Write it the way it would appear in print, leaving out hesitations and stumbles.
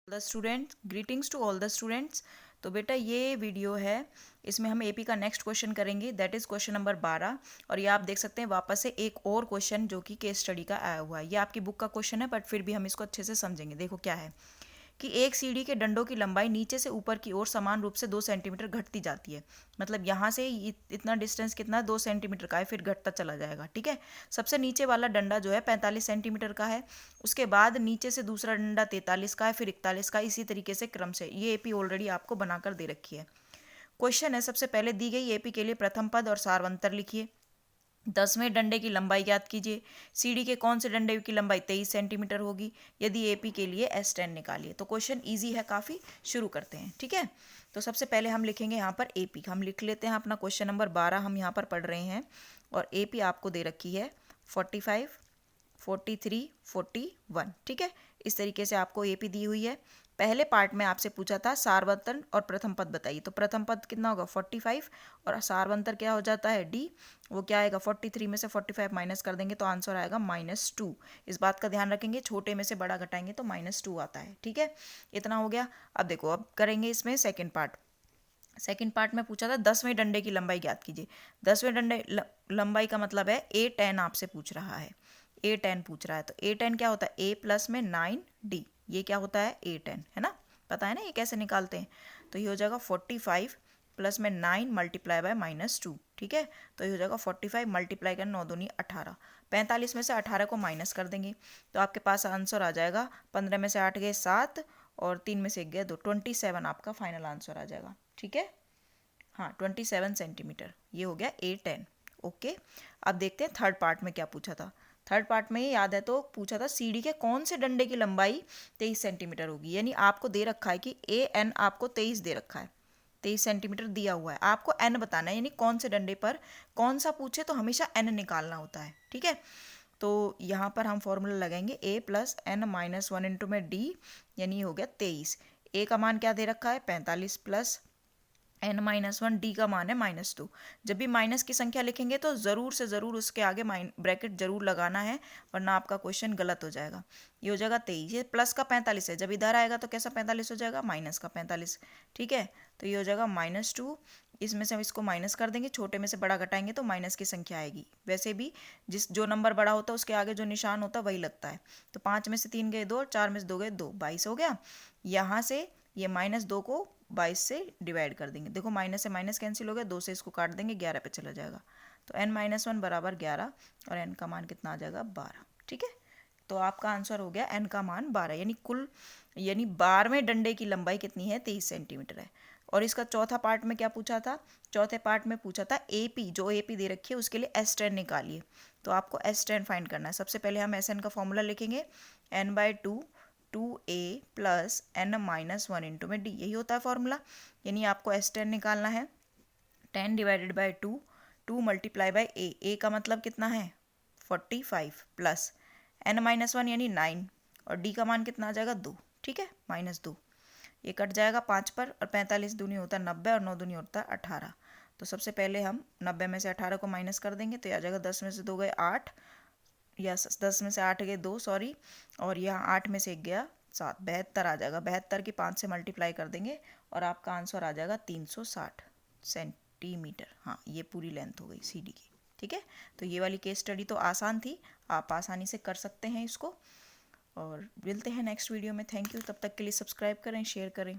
The students, greetings to all the students. तो बेटा ये वीडियो है, इसमें हम एपी का नेक्स्ट क्वेश्चन करेंगे, दैट इज क्वेश्चन नंबर 12। और ये आप देख सकते हैं वापस से एक और क्वेश्चन जो कि केस स्टडी का आया हुआ है। ये आपकी बुक का क्वेश्चन है बट फिर भी हम इसको अच्छे से समझेंगे। देखो क्या है कि एक सीढ़ी के डंडों की लंबाई नीचे से ऊपर की ओर समान रूप से 2 सेंटीमीटर घटती जाती है। मतलब यहाँ से इतना डिस्टेंस कितना 2 सेंटीमीटर का है, फिर घटता चला जाएगा। ठीक है, सबसे नीचे वाला डंडा जो है 45 सेंटीमीटर का है, उसके बाद नीचे से दूसरा डंडा 43 का है, फिर 41 का, इसी तरीके से क्रम से। ये एपी ऑलरेडी आपको बनाकर दे रखी है। क्वेश्चन है, सबसे पहले दी गई एपी के लिए प्रथम पद और सारवंतर लिखिए। 10वें डंडे की लंबाई ज्ञात कीजिए। सीढ़ी के कौन से डंडे की लंबाई 23 सेंटीमीटर होगी यदि एपी के लिए S10 निकालिए। तो क्वेश्चन इजी है काफ़ी, शुरू करते हैं। ठीक है, तो सबसे पहले हम लिखेंगे यहाँ पर एपी। हम लिख लेते हैं अपना क्वेश्चन नंबर 12 हम यहाँ पर पढ़ रहे हैं। और एपी आपको दे रखी है 45, 43, 41। ठीक है, इस तरीके से आपको एपी दी हुई है। पहले पार्ट में आपसे पूछा था सारवंतर और प्रथम पद बताइए। तो प्रथम पद कितना होगा 45 और सारवंतर क्या हो जाता है डी, वो क्या आएगा 43 में से 45 माइनस कर देंगे तो आंसर आएगा -2। इस बात का ध्यान रखेंगे, छोटे में से बड़ा घटाएंगे तो -2 आता है। ठीक है, इतना हो गया। अब देखो, अब करेंगे इसमें सेकेंड पार्ट। सेकेंड पार्ट में पूछा था 10वें डंडे की लंबाई ज्ञात कीजिए। 10वें डंडे लंबाई का मतलब है A10 आपसे पूछ रहा है। A10 पूछ रहा है तो A10 क्या होता है, A प्लस में 9D, ये क्या होता है A10, है ना। पता है ना ये कैसे निकालते हैं। तो ये हो जाएगा 45 प्लस में 9 मल्टीप्लाई बाय -2। ठीक है, तो ये हो जाएगा 45 मल्टीप्लाई कर 9 दूनी 18। 45 में से 18 को माइनस कर देंगे तो आपके पास आंसर आ जाएगा 15 में से 8 गए 7 और 3 में से 1 गए 2, 27 आपका फाइनल आंसर आ जाएगा। ठीक है, हाँ 27 सेंटीमीटर, ये हो गया A10। ओके, अब देखते हैं थर्ड पार्ट में क्या पूछा था। थर्ड पार्ट में याद है तो पूछा था सीढ़ी के कौन से डंडे की लंबाई 23 सेंटीमीटर होगी। यानी आपको दे रखा है कि AN आपको 23 दे रखा है, 23 सेंटीमीटर दिया हुआ है, आपको N बताना है। यानी कौन से डंडे पर कौन सा पूछे तो हमेशा N निकालना होता है। ठीक है, तो यहाँ पर हम फॉर्मूला लगाएंगे A plus N minus 1 into में D, यानी हो गया 23। A का मान क्या दे रखा है 45 प्लस n-1, डी का मान है -2। जब भी माइनस की संख्या लिखेंगे तो ज़रूर से ज़रूर उसके आगे ब्रैकेट जरूर लगाना है, वरना आपका क्वेश्चन गलत हो जाएगा। ये हो जाएगा 23, ये प्लस का 45 है, जब इधर आएगा तो कैसा 45 हो जाएगा, माइनस का 45। ठीक है, तो ये हो जाएगा -2। इसमें से हम इसको माइनस कर देंगे, छोटे में से बड़ा घटाएंगे तो माइनस की संख्या आएगी। वैसे भी जो नंबर बड़ा होता है उसके आगे जो निशान होता है वही लगता है। तो 5 में से 3 गए 2 और 4 में से 2 गए 2, 22 हो गया। यहाँ से ये -2 को 22 से डिवाइड कर देंगे। देखो माइनस से माइनस कैंसिल हो गया, 2 से इसको काट देंगे, 11 पे चला जाएगा। तो n-1 बराबर 11 और n का मान कितना आ जाएगा 12। ठीक है, तो आपका आंसर हो गया n का मान 12। यानी 12वें डंडे की लंबाई कितनी है 23 सेंटीमीटर है। और इसका चौथा पार्ट में क्या पूछा था, चौथे पार्ट में पूछा था एपी, जो एपी दे रखी है उसके लिए S10 निकालिए। तो आपको S10 फाइंड करना है। सबसे पहले हम SN का फॉर्मूला लिखेंगे, n/2 2a plus n-1 into में d, यही होता है फॉर्मूला। यानी आपको S10 निकालना है। 10 divided by 2, 2 multiply by a का मतलब कितना है 45 प्लस n-1 यानी 9 और d का मान कितना आ जाएगा 2। ठीक है, -2, ये कट जाएगा 5 पर और 45 दूनी होता है 90 और 9 दूनी होता है 18। तो सबसे पहले हम 90 में से 18 को माइनस कर देंगे तो आ जाएगा 10 में से 2 गए 8, या 10 में से 8 गए 2 सॉरी, और यहाँ 8 में से 1 गया 7, 72 आ जाएगा। 72 की 5 से मल्टीप्लाई कर देंगे और आपका आंसर आ जाएगा 360 सेंटीमीटर। हाँ, ये पूरी लेंथ हो गई सीढ़ी की। ठीक है, तो ये वाली केस स्टडी तो आसान थी, आप आसानी से कर सकते हैं इसको। और मिलते हैं नेक्स्ट वीडियो में। थैंक यू, तब तक के लिए सब्सक्राइब करें, शेयर करें।